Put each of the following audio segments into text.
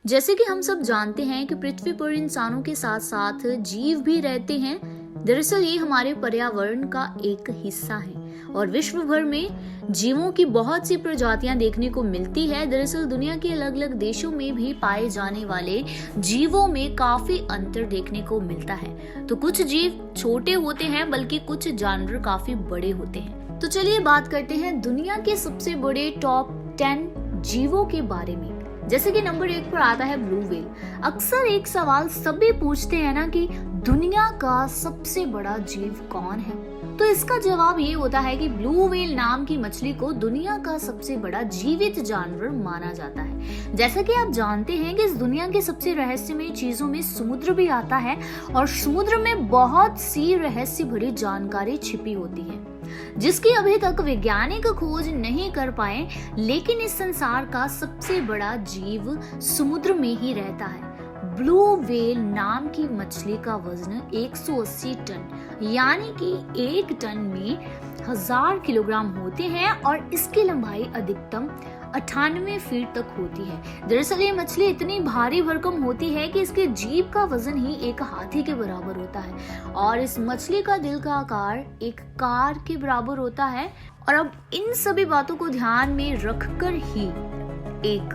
जैसे कि हम सब जानते हैं कि पृथ्वी पर इंसानों के साथ साथ जीव भी रहते हैं। दरअसल ये हमारे पर्यावरण का एक हिस्सा है और विश्व भर में जीवों की बहुत सी प्रजातियां देखने को मिलती है। दरअसल दुनिया के अलग अलग देशों में भी पाए जाने वाले जीवों में काफी अंतर देखने को मिलता है। तो कुछ जीव छोटे होते हैं, बल्कि कुछ जानवर काफी बड़े होते हैं। तो चलिए बात करते हैं दुनिया के सबसे बड़े टॉप 10 जीवों के बारे में। जैसे कि नंबर 1 पर आता है ब्लू व्हेल। अक्सर एक सवाल सभी पूछते हैं ना कि दुनिया का सबसे बड़ा जीव कौन है, तो इसका जवाब ये होता है कि ब्लू व्हेल नाम की मछली को दुनिया का सबसे बड़ा जीवित जानवर माना जाता है। जैसा कि आप जानते हैं कि इस दुनिया के सबसे रहस्यमय चीजों में समुद्र भी आता है और समुद्र में बहुत सी रहस्य भरी जानकारी छिपी होती है जिसकी अभी तक वैज्ञानिक खोज नहीं कर पाए। लेकिन इस संसार का सबसे बड़ा जीव समुद्र में ही रहता है। ब्लू व्हेल नाम की मछली का वजन 180 टन यानी कि 1 टन में 1000 किलोग्राम होते हैं और इसकी लंबाई अधिकतम 98 फीट तक होती है। दरअसल ये मछली इतनी भारी भरकम होती है कि इसके जीभ का वजन ही एक हाथी के बराबर होता है और इस मछली का दिल का आकार एक कार के बराबर होता है। और अब इन सभी बातों को ध्यान में रखकर ही एक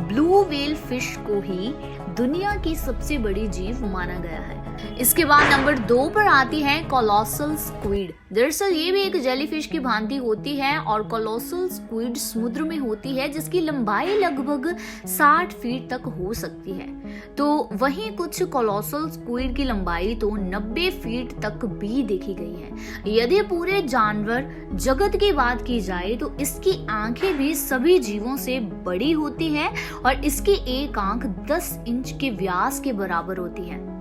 ब्लू व्हेल फिश को ही दुनिया की सबसे बड़ी जीव माना गया है। इसके बाद नंबर 2 पर आती है कोलोसल स्क्विड। दरअसल ये भी एक जेलीफिश की भांति होती है और कोलोसल स्क्विड समुद्र में होती है जिसकी लंबाई लगभग 60 फीट तक हो सकती है। तो वहीं कुछ कोलोसल स्क्विड की लंबाई तो 90 फीट तक भी देखी गई है। यदि पूरे जानवर जगत की बात की जाए तो इसकी आंखें भी सभी जीवों से बड़ी होती है और इसकी एक आंख 10 इंच के व्यास के बराबर होती है।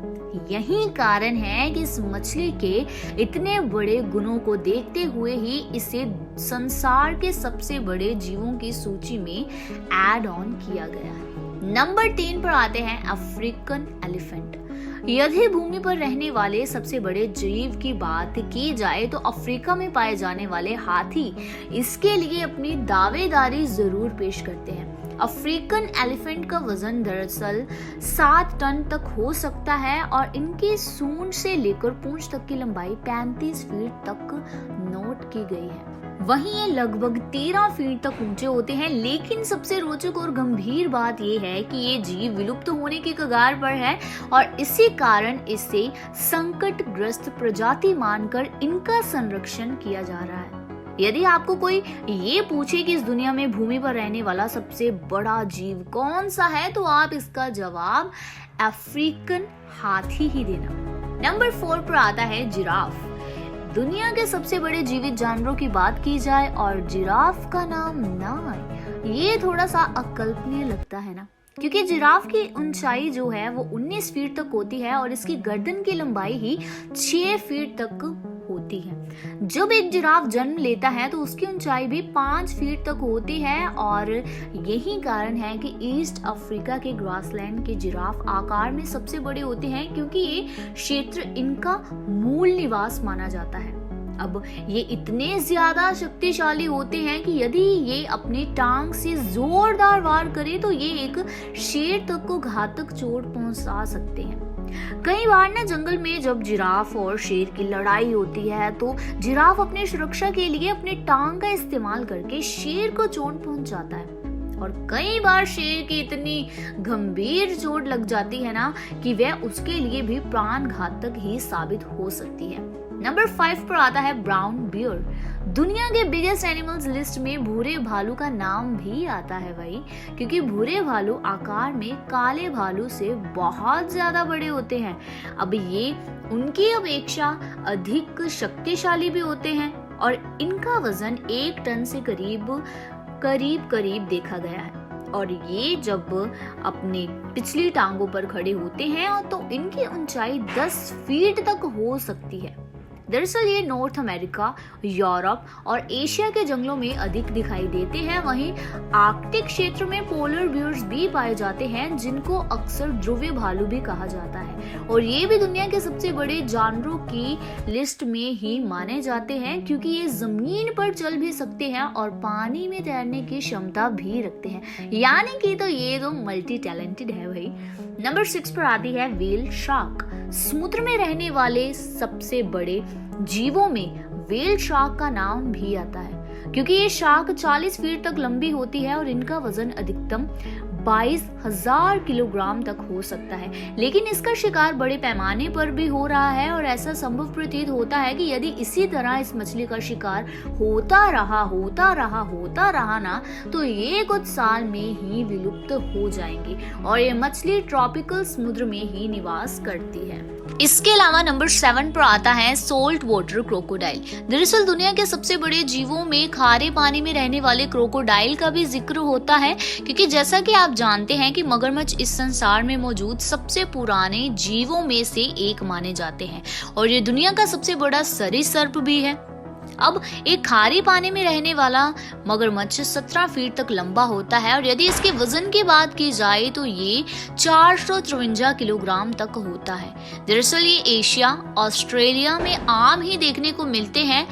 यही कारण है कि इस मछली के इतने बड़े गुणों को देखते हुए ही इसे संसार के सबसे बड़े जीवों की सूची में ऐड ऑन किया गया है। नंबर 3 पर आते हैं अफ्रीकन एलिफेंट। यदि भूमि पर रहने वाले सबसे बड़े जीव की बात की जाए तो अफ्रीका में पाए जाने वाले हाथी इसके लिए अपनी दावेदारी जरूर पेश करते हैं। अफ्रीकन एलिफेंट का वजन दरअसल 7 टन तक हो सकता है और इनकी सूंड से लेकर पूंछ तक की लंबाई 35 फीट तक नोट की गई है। वहीं ये लगभग 13 फीट तक ऊंचे होते हैं। लेकिन सबसे रोचक और गंभीर बात यह है कि ये जीव विलुप्त होने की कगार पर है और इसी कारण इसे संकटग्रस्त प्रजाति मानकर इनका संरक्षण किया जा रहा है। यदि आपको कोई ये पूछे कि इस दुनिया में भूमि पर रहने वाला सबसे बड़ा जीव कौन सा है, तो आप इसका जवाब अफ्रीकन हाथी ही देना। नंबर 4 पर आता है जिराफ। दुनिया के सबसे बड़े जीवित जानवरों की बात की जाए और जिराफ का नाम ना आए, ये थोड़ा सा अकल्पनीय लगता है ना, क्योंकि जिराफ की ऊंचाई जो है वो 19 फीट तक होती है और इसकी गर्दन की लंबाई ही 6 फीट तक होती है। जब एक जिराफ जन्म लेता है तो उसकी ऊंचाई भी 5 फीट तक होती है और यही कारण है कि ईस्ट अफ्रीका के ग्रासलैंड के जिराफ आकार में सबसे बड़े होते हैं, क्योंकि ये क्षेत्र इनका मूल निवास माना जाता है। अब ये इतने ज्यादा शक्तिशाली होते हैं कि यदि ये अपनी टांग से जोरदार वार करे तो ये एक शेर तक को घातक चोट पहुंचा सकते हैं। कई बार ना जंगल में जब जिराफ और शेर की लड़ाई होती है तो जिराफ अपनी सुरक्षा के लिए अपनी टांग का इस्तेमाल करके शेर को चोट पहुंचाता है और कई बार शेर की इतनी गंभीर चोट लग जाती है ना कि वह उसके लिए भी प्राण घातक ही साबित हो सकती है। नंबर 5 पर आता है ब्राउन बियर। दुनिया के बिगेस्ट एनिमल्स लिस्ट में भूरे भालू का नाम भी आता है भाई, क्योंकि भूरे भालू आकार में काले भालू से बहुत ज्यादा बड़े होते हैं। अब ये उनकी अपेक्षा अधिक शक्तिशाली भी होते हैं और इनका वजन 1 टन से करीब देखा गया है। और ये जब अपने पिछली टांगों पर खड़े होते हैं तो इनकी ऊंचाई 10 फीट तक हो सकती है। दरअसल ये नॉर्थ अमेरिका, यूरोप और एशिया के जंगलों में अधिक दिखाई देते हैं। वहीं आर्कटिक क्षेत्र में पोलर बियर्स भी पाए जाते हैं, जिनको अक्सर ध्रुवीय भालू भी कहा जाता है, और ये भी दुनिया के सबसे बड़े जानवरों की लिस्ट में ही माने जाते हैं, क्योंकि ये जमीन पर चल भी सकते हैं और पानी में तैरने की क्षमता भी रखते हैं। यानी कि तो ये तो मल्टी टैलेंटेड है भाई। नंबर 6 पर आती है व्हेल शार्क। समुद्र में रहने वाले सबसे बड़े जीवों में व्हेल शार्क का नाम भी आता है, क्योंकि ये शार्क 40 फीट तक लंबी होती है और इनका वजन अधिकतम 22,000 किलोग्राम तक हो सकता है। लेकिन इसका शिकार बड़े पैमाने पर भी हो रहा है, और ऐसा संभव प्रतीत होता है कि यदि इसी तरह इस मछली का शिकार होता रहा ना, तो ये कुछ साल में ही विलुप्त हो जाएंगी, और ये मछली ट्रॉपिकल समुद्र में ही निवास करती है। इसके अलावा नंबर 7 पर आता है सोल्ट वाटर क्रोकोडाइल। दरअसल दुनिया के सबसे बड़े जीवों में खारे पानी में रहने वाले क्रोकोडाइल का भी जिक्र होता है, क्योंकि जैसा कि आप जानते हैं कि मगरमच्छ इस संसार में मौजूद सबसे पुराने जीवों में से एक माने जाते हैं, और ये दुनिया का सबसे बड़ा सरीसृप भी है। अब एक खारे पानी में रहने वाला मगरमच्छ 17 फीट तक लंबा होता है, और यदि इसके वजन की बात की जाए तो ये 453 किलोग्राम तक होता है। दरअसल ये एशिया, ऑस्ट्रेलिया में आम ही देखने को मिलते हैं,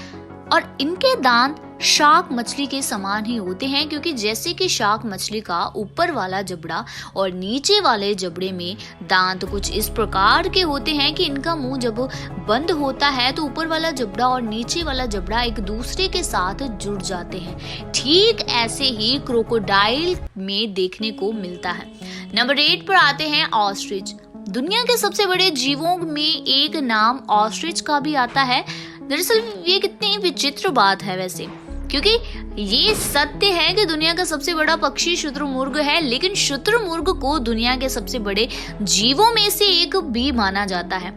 और इनके दांत शार्क मछली के समान ही होते हैं, क्योंकि जैसे कि शार्क मछली का ऊपर वाला जबड़ा और नीचे वाले जबड़े में दांत कुछ इस प्रकार के होते हैं कि इनका मुंह जब बंद होता है तो ऊपर वाला जबड़ा और नीचे वाला जबड़ा एक दूसरे के साथ जुड़ जाते हैं। ठीक ऐसे ही क्रोकोडाइल में देखने को मिलता है। नंबर 8 पर आते हैं ऑस्ट्रिच। दुनिया के सबसे बड़े जीवों में एक नाम ऑस्ट्रिच का भी आता है। दरअसल ये कितनी विचित्र बात है वैसे, क्योंकि ये सत्य है कि दुनिया का सबसे बड़ा पक्षी शुतुरमुर्ग है, लेकिन शुतुरमुर्ग को दुनिया के सबसे बड़े जीवों में से एक भी माना जाता है।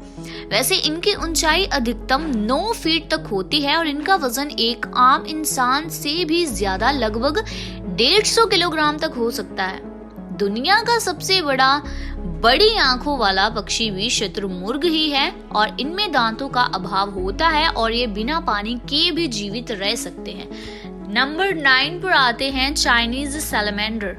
वैसे इनकी ऊंचाई अधिकतम 9 फीट तक होती है, और इनका वजन एक आम इंसान से भी ज्यादा, लगभग 150 किलोग्राम तक हो सकता है। दुनिया का सबसे बड़ी आंखों वाला पक्षी भी शुतुरमुर्ग ही है, और इनमें दांतों का अभाव होता है, और ये बिना पानी के भी जीवित रह सकते हैं। नंबर 9 पर आते हैं चाइनीज सैलमेंडर।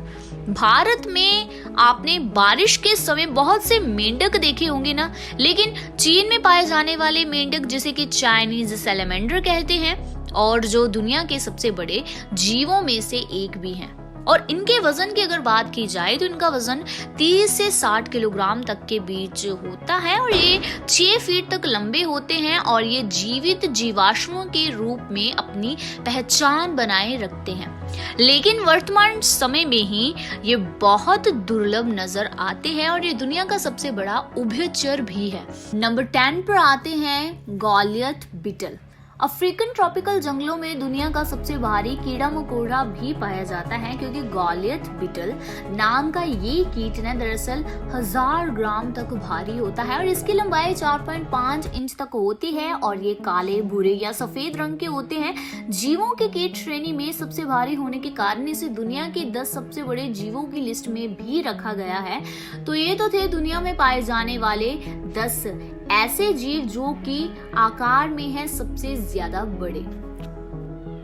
भारत में आपने बारिश के समय बहुत से मेंढक देखे होंगे ना, लेकिन चीन में पाए जाने वाले मेंढक जिसे कि चाइनीज सैलमेंडर कहते हैं, और जो दुनिया के सबसे बड़े जीवों में से एक भी हैं। और इनके वजन की अगर बात की जाए तो इनका वजन 30 से 60 किलोग्राम तक के बीच होता है, और ये 6 फीट तक लंबे होते हैं, और ये जीवित जीवाश्मों के रूप में अपनी पहचान बनाए रखते हैं। लेकिन वर्तमान समय में ही ये बहुत दुर्लभ नजर आते हैं, और ये दुनिया का सबसे बड़ा उभयचर भी है। नंबर 10 पर आते हैं गॉलियथ बीटल। अफ्रीकन ट्रॉपिकल जंगलों में दुनिया का सबसे भारी कीड़ा मकोड़ा भी पाया जाता है, क्योंकि गॉलियथ बीटल नाम का ये कीट न दरअसल 1000 ग्राम तक भारी होता है, और इसकी लंबाई 4.5 इंच तक होती है, और ये काले, भूरे या सफेद रंग के होते हैं। जीवों के कीट श्रेणी में सबसे भारी होने के कारण इसे दुनिया के 10 सबसे बड़े जीवों की लिस्ट में भी रखा गया है। तो ये तो थे दुनिया में पाए जाने वाले 10 ऐसे जीव जो कि आकार में है सबसे ज्यादा बड़े।